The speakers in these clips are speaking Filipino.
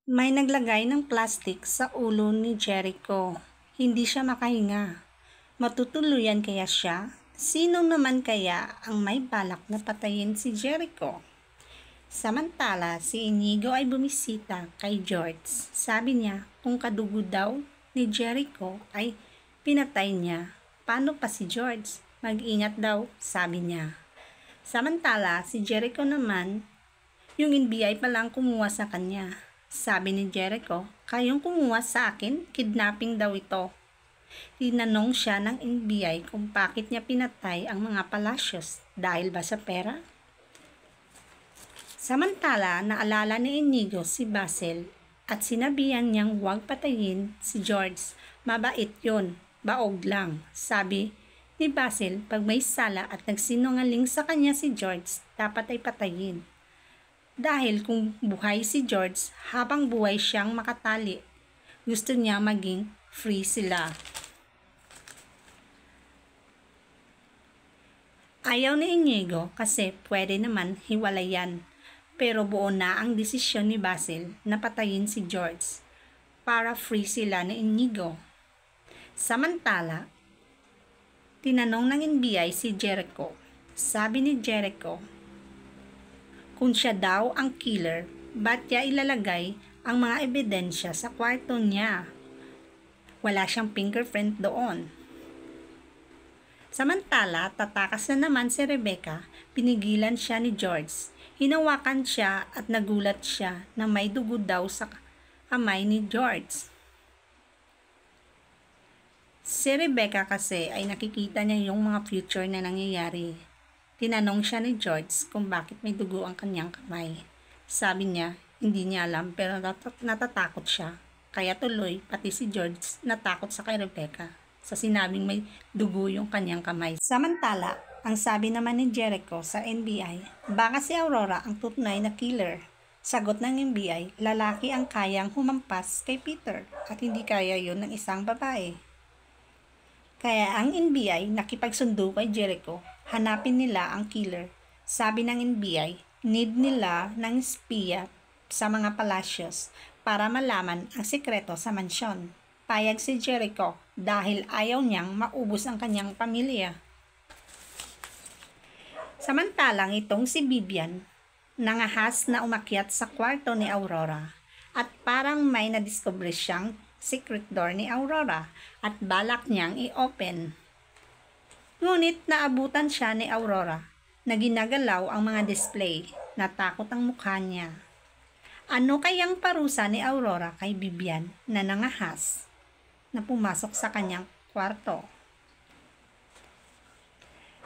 May naglagay ng plastik sa ulo ni Jericho. Hindi siya makahinga. Matutuluyan kaya siya? Sino naman kaya ang may balak na patayin si Jericho? Samantala, si Inigo ay bumisita kay George. Sabi niya kung kadugo daw ni Jericho ay pinatay niya. Paano pa si George? Mag-ingat daw, sabi niya. Samantala, si Jericho naman, yung NBI pa lang kumuha sa kanya. Sabi ni Jericho, kayong kumuha sa akin, kidnapping daw ito. Tinanong siya ng NBI kung bakit niya pinatay ang mga Palacios, dahil ba sa pera? Samantala, naalala ni Inigo si Basil at sinabihan niyang huwag patayin si George. Mabait yun, baog lang. Sabi ni Basil, pag may sala at nagsinungaling sa kanya si George, dapat ay patayin. Dahil kung buhay si George, habang buhay siyang makatali, gusto niya maging free sila. Ayaw ni Inigo kasi pwede naman hiwalayan, pero buo na ang desisyon ni Basil na patayin si George para free sila ni Inigo. Samantala, tinanong ng NBI si Jericho. Sabi ni Jericho, kung siya daw ang killer, ba't niya ilalagay ang mga ebidensya sa kwarto niya? Wala siyang fingerprint doon. Samantala, tatakas na naman si Rebecca, pinigilan siya ni George. Hinawakan siya at nagulat siya na may dugo daw sa kamay ni George. Si Rebecca kasi ay nakikita niya yung mga future na nangyayari. Tinanong siya ni George kung bakit may dugo ang kanyang kamay. Sabi niya, hindi niya alam pero natatakot siya. Kaya tuloy, pati si George natakot sa kay Rebecca sa sinabing may dugo yung kanyang kamay. Samantala, ang sabi naman ni Jericho sa NBI, baka si Aurora ang tunay na killer. Sagot ng NBI, lalaki ang kayang humampas kay Peter at hindi kaya yun ng isang babae. Kaya ang NBI nakipagsundo kay Jericho, hanapin nila ang killer. Sabi ng NBI, need nila ng espiya sa mga Palacios para malaman ang sikreto sa mansyon. Payag si Jericho dahil ayaw niyang maubos ang kanyang pamilya. Samantalang itong si Vivian, nangahas na umakyat sa kwarto ni Aurora at parang may nadiscover siyang secret door ni Aurora at balak niyang i-open. Ngunit naabutan siya ni Aurora na ginagalaw ang mga display. Natakot ang mukha niya. Ano kayang parusa ni Aurora kay Vivian na nangahas na pumasok sa kanyang kwarto?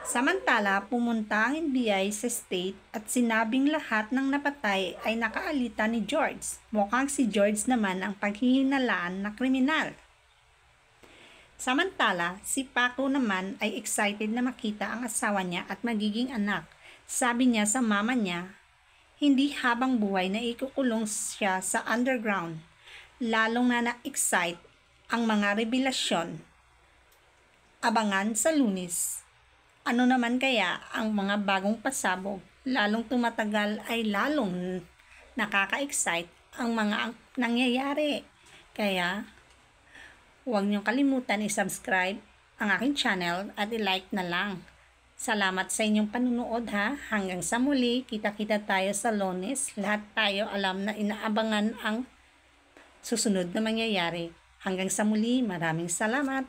Samantala, pumunta ang NBI sa state at sinabing lahat ng napatay ay nakaalita ni George. Mukhang si George naman ang paghihinalaan na kriminal. Samantala, si Paco naman ay excited na makita ang asawa niya at magiging anak. Sabi niya sa mama niya, hindi habang buhay na ikukulong siya sa underground. Lalong na na-excite ang mga revelasyon. Abangan sa Lunes. Ano naman kaya ang mga bagong pasabog? Lalong tumatagal ay lalong nakaka-excite ang mga nangyayari. Kaya, huwag niyong kalimutan i-subscribe ang aking channel at i-like na lang. Salamat sa inyong panunood ha. Hanggang sa muli, kita-kita tayo sa Lunes. Lahat tayo alam na inaabangan ang susunod na mangyayari. Hanggang sa muli, maraming salamat.